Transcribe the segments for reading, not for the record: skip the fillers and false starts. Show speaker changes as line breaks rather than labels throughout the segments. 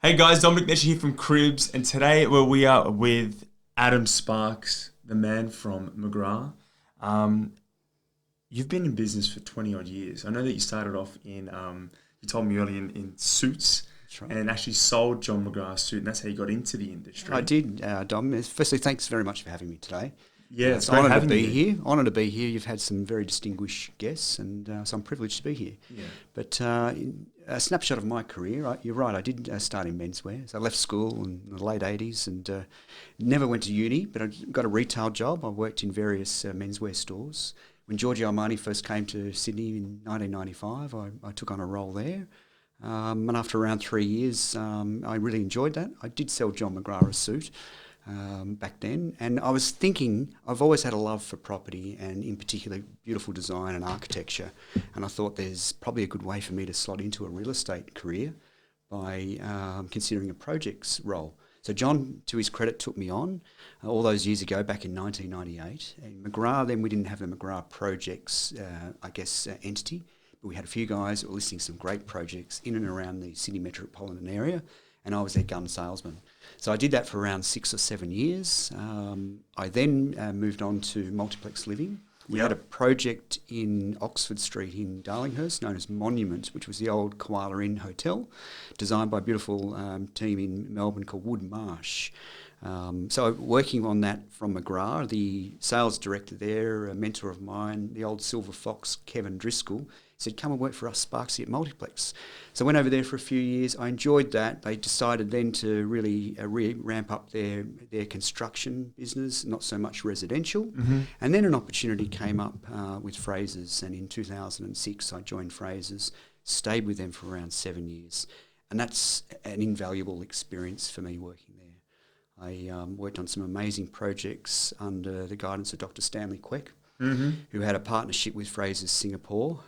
Hey guys, Domenic Nesci here from Cribs, and today we are with Adam Sparks, the man from McGrath. You've been in business for 20 odd years. I know that you started off in, you told me earlier, in suits. That's right. And actually sold John McGrath's suit, and that's how you got into the industry.
I did, Dom. Firstly, thanks very much for having me today.
Yeah, it's
honoured to be here. Honoured to be here. You've had some very distinguished guests, and so I'm privileged to be here.
Yeah.
But a snapshot of my career, you're right, I did start in menswear. So I left school in the late 80s and never went to uni, but I got a retail job. I worked in various menswear stores. When Giorgio Armani first came to Sydney in 1995, I took on a role there. And after around 3 years, I really enjoyed that. I did sell John McGrath a suit back then. And I was thinking, I've always had a love for property and in particular beautiful design and architecture. And I thought there's probably a good way for me to slot into a real estate career by considering a projects role. So John, to his credit, took me on all those years ago, back in 1998. And McGrath, then we didn't have the McGrath Projects, entity. But we had a few guys that were listing some great projects in and around the Sydney metropolitan area, and I was their gun salesman. So I did that for around 6 or 7 years. I then moved on to multiplex living. We had a project in Oxford Street in Darlinghurst known as Monument, which was the old Koala Inn Hotel, designed by a beautiful team in Melbourne called Wood Marsh. So working on that from McGrath, the sales director there, a mentor of mine, the old silver fox, Kevin Driscoll, said, come and work for us, Sparksy, at Multiplex. So I went over there for a few years. I enjoyed that. They decided then to really ramp up their construction business, not so much residential. Mm-hmm. And then an opportunity came up with Frasers, and in 2006 I joined Frasers, stayed with them for around 7 years. And that's an invaluable experience for me working there. I worked on some amazing projects under the guidance of Dr. Stanley Queck, mm-hmm. who had a partnership with Frasers Singapore.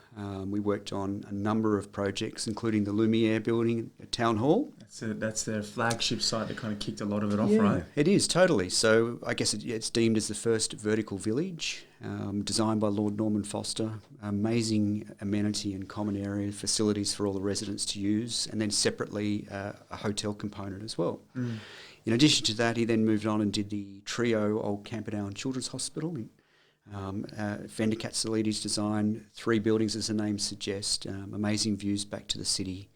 We worked on a number of projects, including the Lumiere building at Town Hall.
That's their flagship site that kind of kicked a lot of it off,
yeah,
right?
It is, totally. So I guess it's deemed as the first vertical village, designed by Lord Norman Foster. Amazing amenity and common area facilities for all the residents to use, and then separately a hotel component as well. Mm. In addition to that, he then moved on and did the Trio Old Camperdown Children's Hospital. Fender Catsolides design, 3 buildings as the name suggests, amazing views back to the city.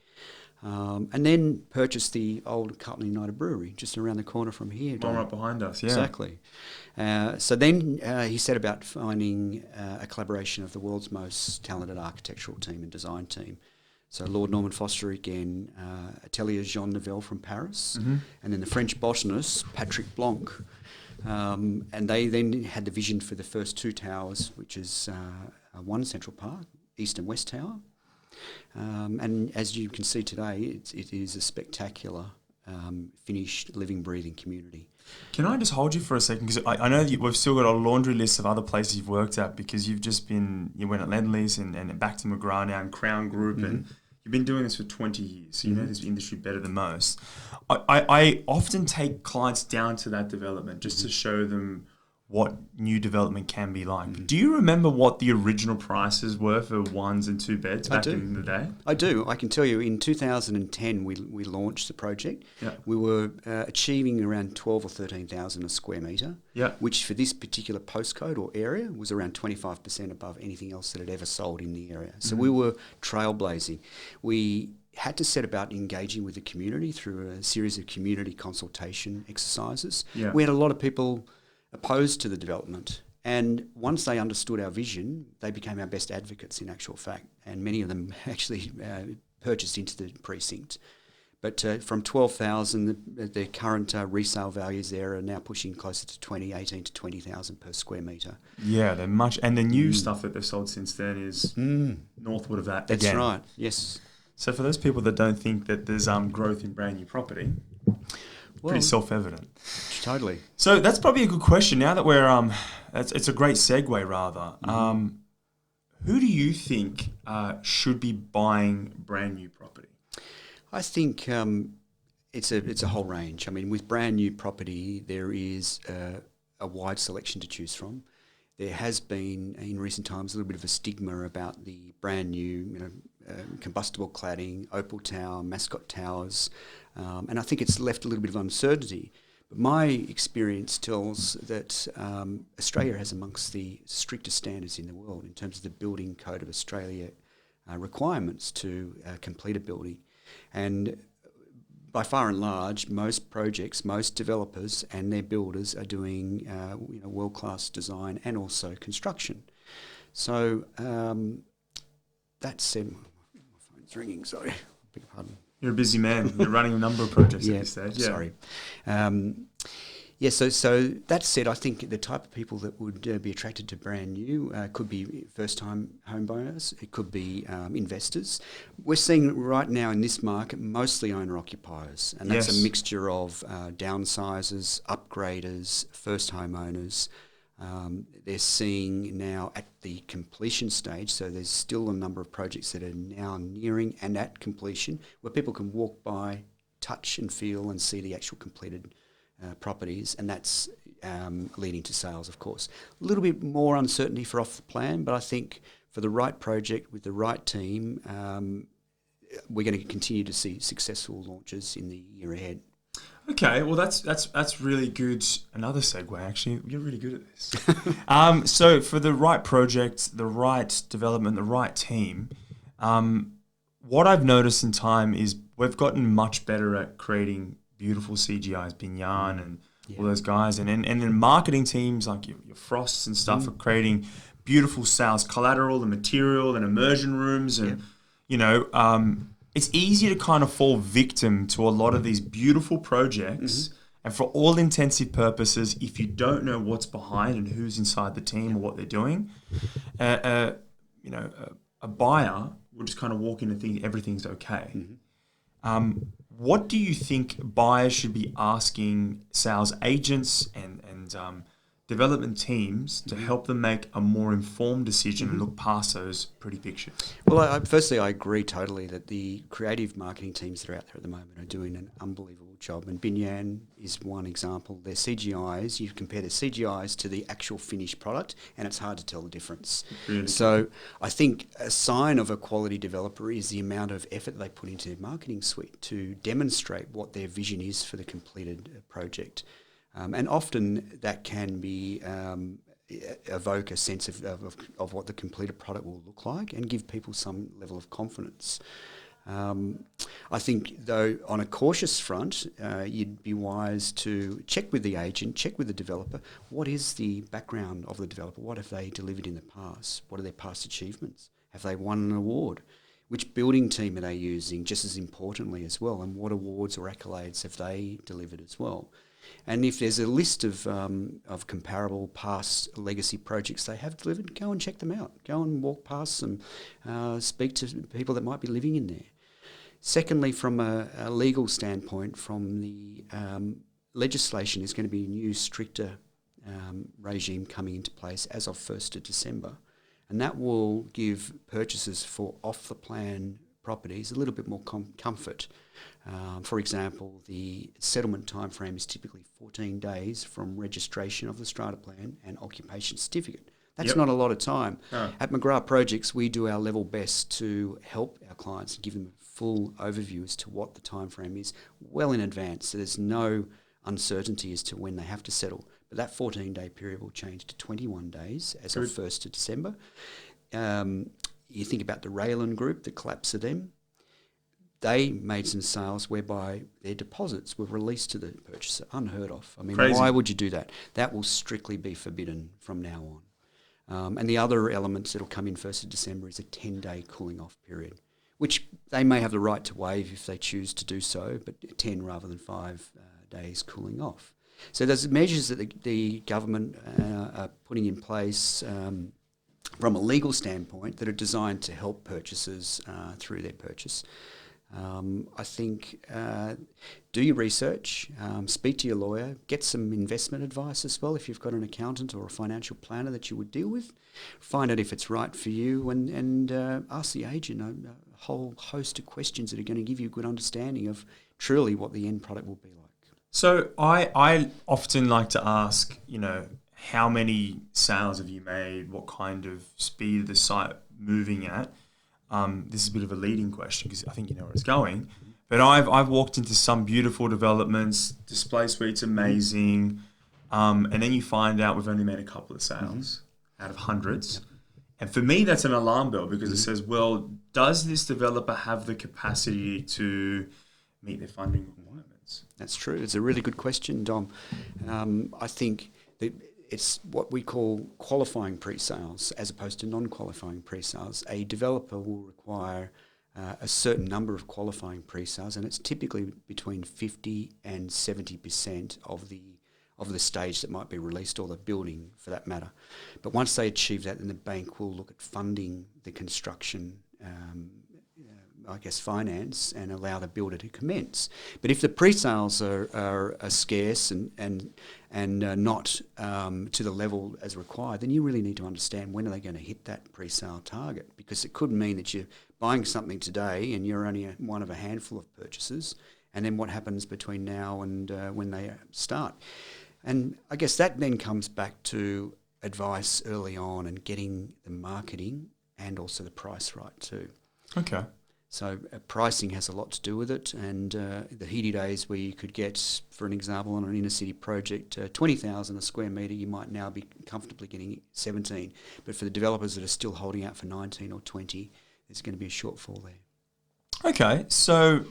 And then purchased the old Carlton United Brewery just around the corner from here.
One right behind us, yeah.
Exactly. So then he set about finding a collaboration of the world's most talented architectural team and design team. So Lord Norman Foster again, Atelier Jean Nouvel from Paris, mm-hmm. and then the French botanist Patrick Blanc. And they then had the vision for the first 2 towers, which is one Central Park, East and West Tower. And as you can see today, it is a spectacular, finished, living, breathing community.
Can I just hold you for a second? Because I know that we've still got a laundry list of other places you've worked at, because you went at Lendlease and back to McGrath now and Crown Group, mm-hmm. and you've been doing this for 20 years, so you know this industry better than most. I often take clients down to that development just mm-hmm. to show them what new development can be like. Mm-hmm. Do you remember what the original prices were for 1s and 2 beds back in the day?
I do. I can tell you in 2010 we launched the project. Yeah. We were achieving around 12 or 13,000 a square metre, yeah. which for this particular postcode or area was around 25% above anything else that had ever sold in the area. So mm-hmm. we were trailblazing. We had to set about engaging with the community through a series of community consultation exercises. Yeah. We had a lot of people opposed to the development, and once they understood our vision, they became our best advocates in actual fact, and many of them actually purchased into the precinct. But from 12,000, the current resale values there are now pushing closer to 18 to 20,000 per square metre.
Yeah, they're much, and the new stuff that they've sold since then is northward of that.
That's
again.
right, yes.
So for those people that don't think that there's growth in brand new property, pretty self-evident.
Totally.
So that's probably a good question. Now that we're, it's a great segue rather. Mm-hmm. Who do you think should be buying brand new property?
I think it's a whole range. I mean, with brand new property, there is a wide selection to choose from. There has been in recent times a little bit of a stigma about the brand new, combustible cladding, opal tower, mascot towers, And I think it's left a little bit of uncertainty. But my experience tells that Australia has amongst the strictest standards in the world in terms of the Building Code of Australia requirements to complete a building. And by far and large, most projects, most developers and their builders are doing world-class design and also construction. So that said, my phone's ringing, sorry, beg your pardon.
You're a busy man. You're running a number of projects at this stage. Yeah.
Sorry. So that said, I think the type of people that would be attracted to brand new could be first-time home buyers. It could be investors. We're seeing right now in this market mostly owner-occupiers, and that's a mixture of downsizers, upgraders, first homeowners. They're seeing now at the completion stage, so there's still a number of projects that are now nearing and at completion where people can walk by, touch and feel and see the actual completed properties, and that's leading to sales, of course. A little bit more uncertainty for off the plan, but I think for the right project with the right team, we're going to continue to see successful launches in the year ahead.
Okay, well that's really good. Another segue, actually. You're really good at this. So for the right project, the right development, the right team, what I've noticed in time is we've gotten much better at creating beautiful CGIs, Binyan and all those guys, and then marketing teams like your Frosts and stuff are creating beautiful sales collateral and material and immersion rooms, and it's easy to kind of fall victim to a lot of these beautiful projects. And for all intensive purposes, if you don't know what's behind and who's inside the team or what they're doing, a buyer will just kind of walk in and think everything's okay. What do you think buyers should be asking sales agents and development teams to help them make a more informed decision and look past those pretty pictures?
Well, firstly, I agree totally that the creative marketing teams that are out there at the moment are doing an unbelievable job. And Binyan is one example. Their CGIs, you compare their CGIs to the actual finished product, and it's hard to tell the difference. Really? So I think a sign of a quality developer is the amount of effort they put into their marketing suite to demonstrate what their vision is for the completed project. And often that can be evoke a sense of what the completed product will look like and give people some level of confidence. I think, though, on a cautious front, you'd be wise to check with the agent, check with the developer. What is the background of the developer? What have they delivered in the past? What are their past achievements? Have they won an award? Which building team are they using, just as importantly as well? And what awards or accolades have they delivered as well? And if there's a list of comparable past legacy projects they have delivered, go and check them out. Go and walk past them, speak to people that might be living in there. Secondly, from a legal standpoint, from the legislation, is going to be a new, stricter regime coming into place as of 1st of December. And that will give purchasers for off-the-plan properties a little bit more comfort. For example, the settlement timeframe is typically 14 days from registration of the strata plan and occupation certificate. That's not a lot of time. Oh. At McGrath Projects, we do our level best to help our clients and give them a full overview as to what the timeframe is well in advance, so there's no uncertainty as to when they have to settle. But that 14-day period will change to 21 days as of 1st of December. You think about the Raylan Group, the collapse of them. They made some sales whereby their deposits were released to the purchaser, unheard of. I mean, Crazy. Why would you do that? That will strictly be forbidden from now on. And the other elements that will come in 1st of December is a 10-day cooling off period, which they may have the right to waive if they choose to do so, but 10 rather than 5 days cooling off. So there's measures that the government are putting in place from a legal standpoint that are designed to help purchasers through their purchase. I think do your research, speak to your lawyer, get some investment advice as well if you've got an accountant or a financial planner that you would deal with. Find out if it's right for you and ask the agent a whole host of questions that are going to give you a good understanding of truly what the end product will be like. So
I often like to ask, how many sales have you made? What kind of speed of the site moving at? This is a bit of a leading question because I think you know where it's going. But I've walked into some beautiful developments, display suites amazing, and then you find out we've only made a couple of sales out of hundreds. Yep. And for me, that's an alarm bell because it says, well, does this developer have the capacity to meet their funding requirements?
That's true. It's a really good question, Dom. I think that it's what we call qualifying pre-sales as opposed to non-qualifying pre-sales. A developer will require a certain number of qualifying pre-sales, and it's typically between 50 and 70% of the stage that might be released, or the building for that matter. But once they achieve that, then the bank will look at funding the construction, finance, and allow the builder to commence. But if the pre-sales are scarce and not to the level as required, then you really need to understand when are they going to hit that pre-sale target, because it could mean that you're buying something today and you're only one of a handful of purchases, and then what happens between now and when they start. And I guess that then comes back to advice early on and getting the marketing and also the price right too.
Okay.
So pricing has a lot to do with it, and the heady days where you could get, for an example, on an inner city project, 20,000 a square metre, you might now be comfortably getting 17. But for the developers that are still holding out for 19 or 20, there's going to be a shortfall there.
Okay, so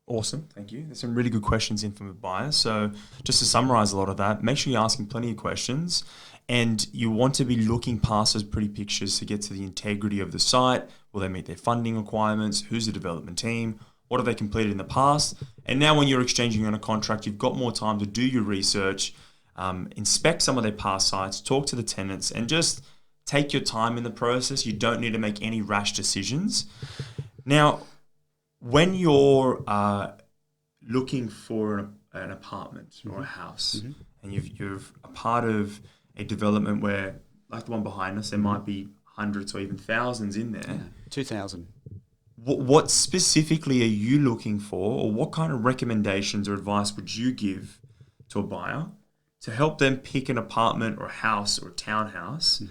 awesome, thank you. There's some really good questions in from the buyers. So just to summarise a lot of that, make sure you're asking plenty of questions, and you want to be looking past those pretty pictures to get to the integrity of the site. Will they meet their funding requirements? Who's the development team? What have they completed in the past? And now when you're exchanging on a contract, you've got more time to do your research, inspect some of their past sites, talk to the tenants, and just take your time in the process. You don't need to make any rash decisions. Now, when you're looking for an apartment or a house, and you're a part of a development where, like the one behind us, there might be hundreds or even thousands in there.
2,000.
What specifically are you looking for, or what kind of recommendations or advice would you give to a buyer to help them pick an apartment or a house or a townhouse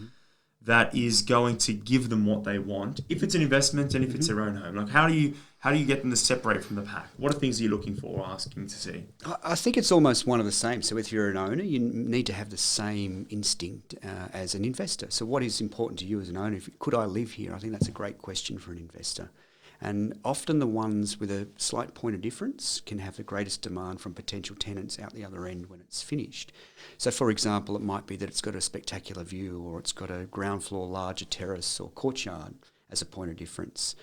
that is going to give them what they want, if it's an investment and if it's their own home? Like, how do you get them to separate from the pack? What are things you're looking for or asking to see?
I think it's almost one of the same. So if you're an owner, you need to have the same instinct as an investor. So what is important to you as an owner? Could I live here? I think that's a great question for an investor. And often the ones with a slight point of difference can have the greatest demand from potential tenants out the other end when it's finished. So for example, it might be that it's got a spectacular view, or it's got a ground floor larger terrace or courtyard as a point of difference.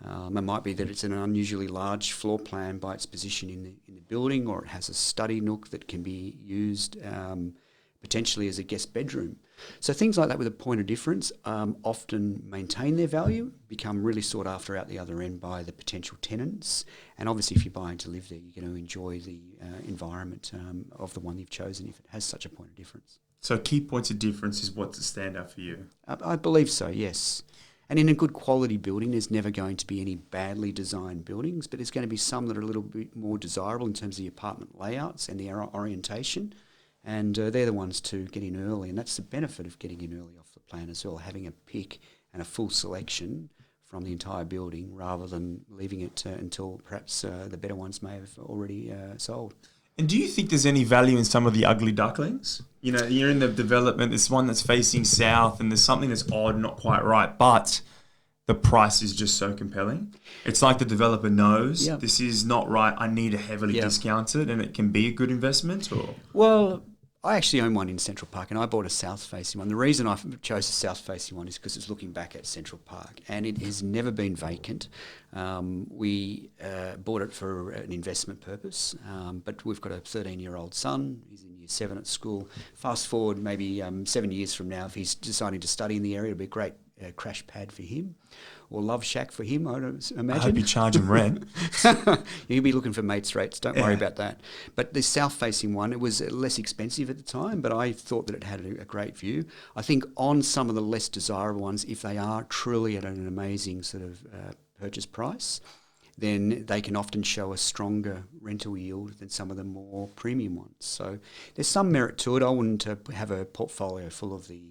It might be that it's an unusually large floor plan by its position in the building, or it has a study nook that can be used potentially as a guest bedroom. So things like that with a point of difference often maintain their value, become really sought after out the other end by the potential tenants. And obviously if you're buying to live there, you're going to enjoy the environment of the one you've chosen if it has such a point of difference.
So key points of difference is what's a standout for you?
I believe so, yes. And in a good quality building, there's never going to be any badly designed buildings, but there's going to be some that are a little bit more desirable in terms of the apartment layouts and the orientation. And they're the ones to get in early, and that's the benefit of getting in early off the plan as well, having a pick and a full selection from the entire building rather than leaving it until perhaps the better ones may have already sold.
And do you think there's any value in some of the ugly ducklings? You know, you're in the development, there's one that's facing south and there's something that's odd, not quite right, but the price is just so compelling. It's like the developer knows this is not right, I need to heavily discount it, and it can be a good investment? Or
Well, I actually own one in Central Park, and I bought a south-facing one. The reason I chose a south-facing one is because it's looking back at Central Park, and it has never been vacant. We bought it for an investment purpose, but we've got a 13-year-old son. He's in year 7 at school. Fast forward maybe 7 years from now, if he's deciding to study in the area, it'll be a great crash pad for him, or love shack for him, I imagine.
I hope you charge him rent.
You'll be looking for mates rates, don't worry about that. But the south-facing one, it was less expensive at the time, but I thought that it had a great view. I think on some of the less desirable ones, if they are truly at an amazing sort of purchase price, then they can often show a stronger rental yield than some of the more premium ones. So there's some merit to it. I wouldn't have a portfolio full of the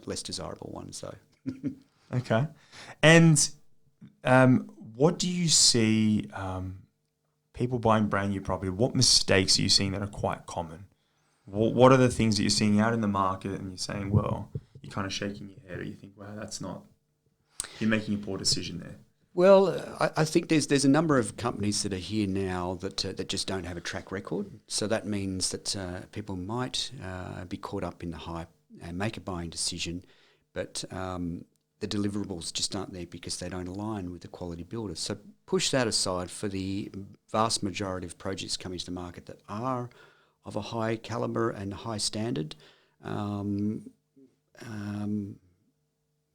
less desirable ones, though.
Okay. And what do you see people buying brand new property, what mistakes are you seeing that are quite common? What are the things that you're seeing out in the market and you're saying, well, you're kind of shaking your head or you think, wow, you're making a poor decision there?
Well, I think there's a number of companies that are here now that just don't have a track record. So that means that people might be caught up in the hype and make a buying decision, but the deliverables just aren't there because they don't align with the quality builders. So push that aside for the vast majority of projects coming to the market that are of a high calibre and high standard.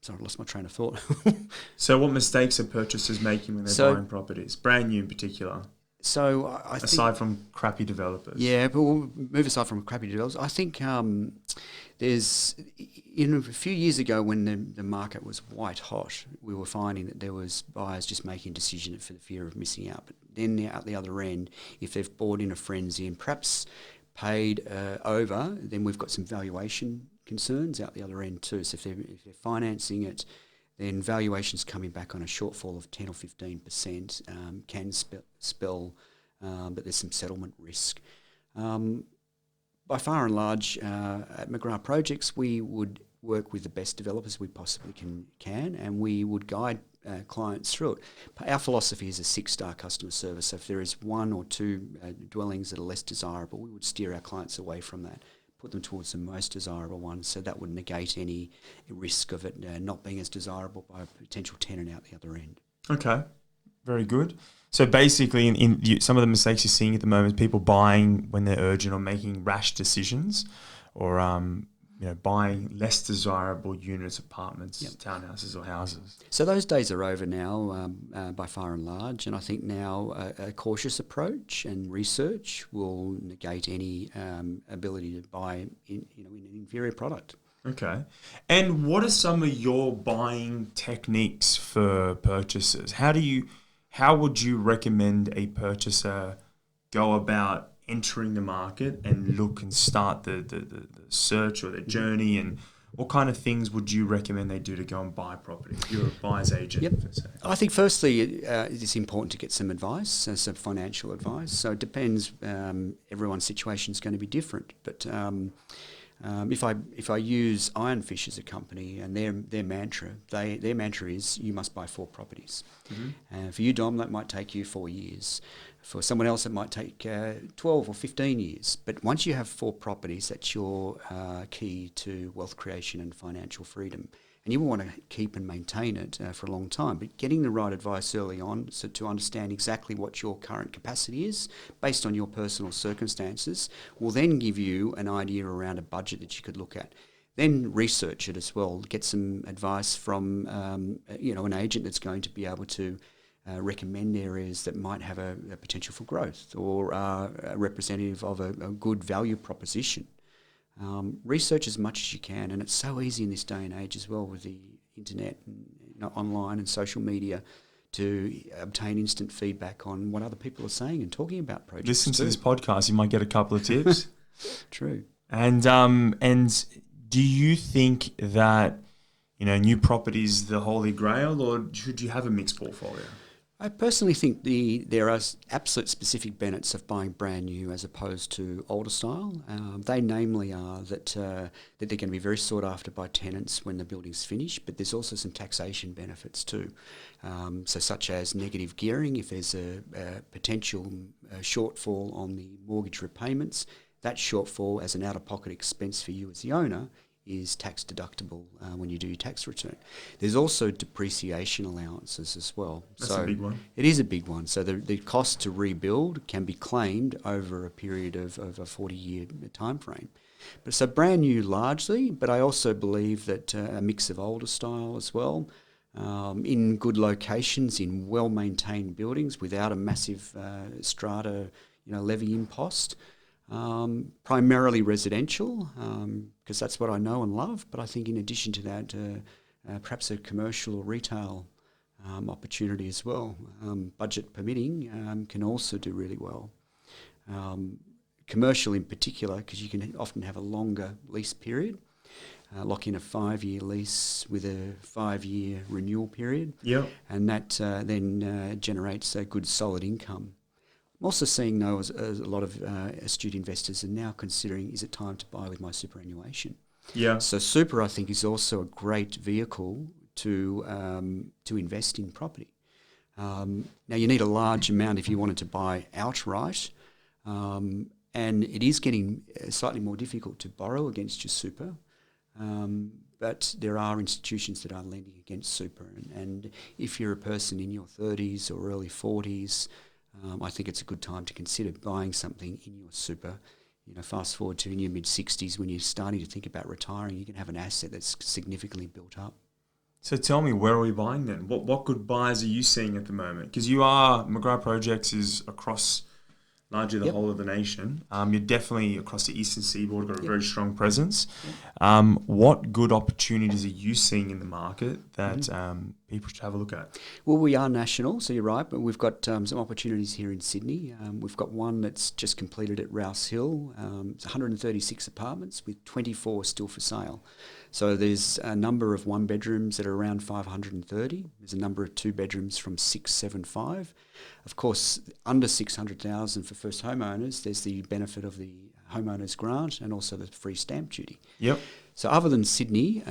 Sorry, I lost my train of thought.
So what mistakes are purchasers making when they're buying properties? Brand new in particular.
So
aside from crappy developers.
Yeah, but we'll move aside from crappy developers. I think there's, a few years ago when the market was white hot, we were finding that there was buyers just making a decision for the fear of missing out. But then out the other end, if they've bought in a frenzy and perhaps paid over, then we've got some valuation concerns out the other end too. So if they're financing it, then valuations coming back on a shortfall of 10 or 15% can spell that there's some settlement risk. By far and large, at McGrath Projects, we would work with the best developers we possibly can, and we would guide clients through it. Our philosophy is a 6-star customer service. So if there is one or two dwellings that are less desirable, we would steer our clients away from that, put them towards the most desirable ones, so that would negate any risk of it not being as desirable by a potential tenant out the other end.
Okay, very good. So basically, in some of the mistakes you're seeing at the moment is people buying when they're urgent or making rash decisions, or buying less desirable units, apartments, townhouses or houses.
So those days are over now by far and large, and I think now a cautious approach and research will negate any ability to buy in an inferior product.
Okay. And what are some of your buying techniques for purchasers? How would you recommend a purchaser go about entering the market and look and start the search or the journey, and what kind of things would you recommend they do to go and buy property if you're a buyer's agent? Per se?
I think firstly it's important to get some advice, some financial advice. So it depends, everyone's situation is going to be different, but if I use Ironfish as a company and their mantra is you must buy 4 properties. Mm-hmm. For you, Dom, that might take you 4 years. For someone else, it might take 12 or 15 years. But once you have 4 properties, that's your key to wealth creation and financial freedom. And you will want to keep and maintain it for a long time. But getting the right advice early on, so to understand exactly what your current capacity is based on your personal circumstances, will then give you an idea around a budget that you could look at. Then research it as well. Get some advice from an agent that's going to be able to recommend areas that might have a potential for growth, or a representative of a good value proposition. Research as much as you can, and it's so easy in this day and age as well with the internet and online and social media to obtain instant feedback on what other people are saying and talking about projects.
Listen to this podcast, you might get a couple of tips.
True. And
do you think that new property is the holy grail, or should you have a mixed portfolio?
I personally think there are absolute specific benefits of buying brand new as opposed to older style. They namely are that they're going to be very sought after by tenants when the building's finished, but there's also some taxation benefits too. So such as negative gearing, if there's a potential shortfall on the mortgage repayments, that shortfall as an out-of-pocket expense for you as the owner is tax deductible when you do your tax return. There's also depreciation allowances as well.
That's a big one.
It is a big one. So the cost to rebuild can be claimed over a period of a 40-year time frame. But so brand new largely, but I also believe that a mix of older style as well, in good locations, in well-maintained buildings without a massive strata, levy impost. Primarily residential, because that's what I know and love. But I think in addition to that, perhaps a commercial or retail opportunity as well, budget permitting, can also do really well. Commercial in particular, because you can often have a longer lease period, lock in a 5-year lease with a 5-year renewal period,
yep.
And that then generates a good solid income. I'm also seeing, though, as a lot of astute investors are now considering, is it time to buy with my superannuation?
Yeah.
So super, I think, is also a great vehicle to invest in property. Now, you need a large amount if you wanted to buy outright, and it is getting slightly more difficult to borrow against your super. But there are institutions that are lending against super, and if you're a person in your 30s or early 40s, I think it's a good time to consider buying something in your super. Fast forward to in your mid-60s when you're starting to think about retiring, you can have an asset that's significantly built up.
So tell me, where are we buying then? What good buys are you seeing at the moment? Because McGrath Projects is across largely the whole of the nation. You're definitely across the eastern seaboard, got a very strong presence. What good opportunities are you seeing in the market that people should have a look at?
Well, we are national, so you're right, but we've got some opportunities here in Sydney. We've got one that's just completed at Rouse Hill. It's 136 apartments with 24 still for sale. So there's a number of one bedrooms that are around 530. There's a number of two bedrooms from 675. Of course, under 600,000 for first homeowners, there's the benefit of the homeowners grant and also the free stamp duty.
Yep.
So other than Sydney,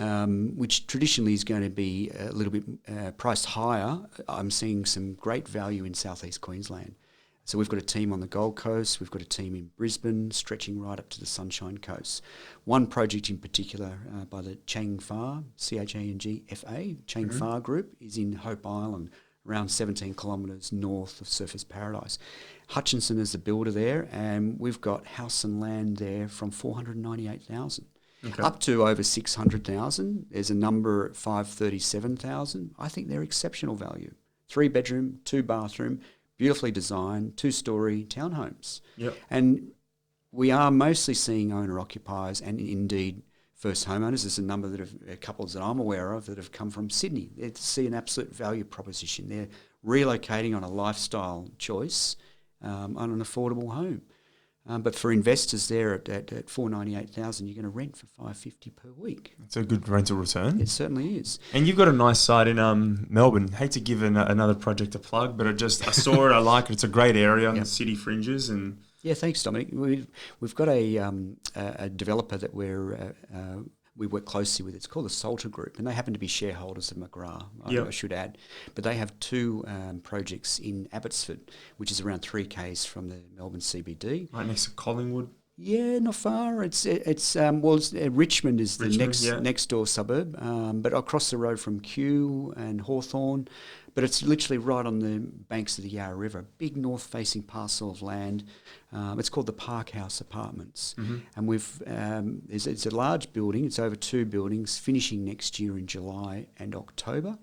which traditionally is going to be a little bit priced higher, I'm seeing some great value in southeast Queensland. So we've got a team on the Gold Coast, we've got a team in Brisbane, stretching right up to the Sunshine Coast. One project in particular by the Chang Fa, CHANGFA, Chang Fa Group, is in Hope Island, around 17 kilometres north of Surfers Paradise. Hutchinson is the builder there, and we've got house and land there from $498,000 up to over $600,000. There's a number at $537,000. I think they're exceptional value. 3 bedroom, 2 bathroom, beautifully designed, 2-storey townhomes.
Yep.
And we are mostly seeing owner-occupiers and indeed first homeowners. There's a number of couples that I'm aware of that have come from Sydney. They see an absolute value proposition. They're relocating on a lifestyle choice on an affordable home. But for investors there at $498,000, you're going to rent for $550 per week.
It's a good rental return.
It certainly is.
And you've got a nice site in Melbourne. Hate to give another project a plug, but I saw it. I like it. It's a great area on the city fringes. And
yeah, thanks, Dominic. We've got a developer that we work closely with. It's called the Salter Group, and they happen to be shareholders of McGrath, I should add. But they have 2 projects in Abbotsford, which is around 3 k's from the Melbourne CBD.
Right next to Collingwood.
Yeah, not far. Richmond is the next door suburb, but across the road from Kew and Hawthorn. But it's literally right on the banks of the Yarra River, big north-facing parcel of land. It's called the Park House Apartments, and it's a large building. It's over 2 buildings, finishing next year in July and October.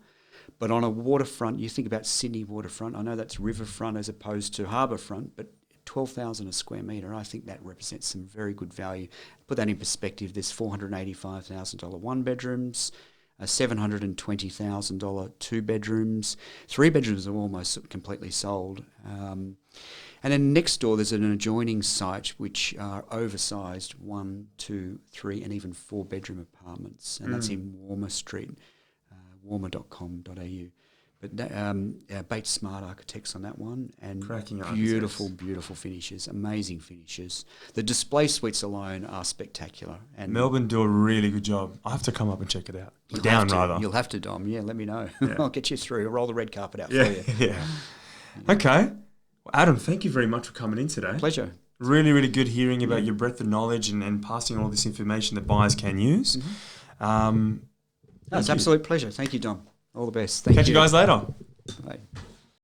But on a waterfront, you think about Sydney waterfront. I know that's riverfront as opposed to harbourfront, but 12,000 a square metre, I think that represents some very good value. Put that in perspective, there's $485,000 one bedrooms, $720,000 2 bedrooms. 3 bedrooms are almost completely sold. And then next door there's an adjoining site which are oversized 1, 2, 3 and even 4 bedroom apartments, and that's in Warmer Street, warmer.com.au. But Bates Smart Architects on that one, and beautiful finishes, amazing finishes. The display suites alone are spectacular. And
Melbourne do a really good job. I have to come up and check it out.
You'll have to, Dom. Yeah, let me know. Yeah. I'll get you through. I'll roll the red carpet out for you.
Yeah. Okay. Well, Adam, thank you very much for coming in today.
Pleasure.
Really, really good hearing about your breadth of knowledge and passing all this information that buyers can use.
It's an absolute pleasure. Thank you, Dom. All the best. Thank you.
Catch you guys later.
Bye.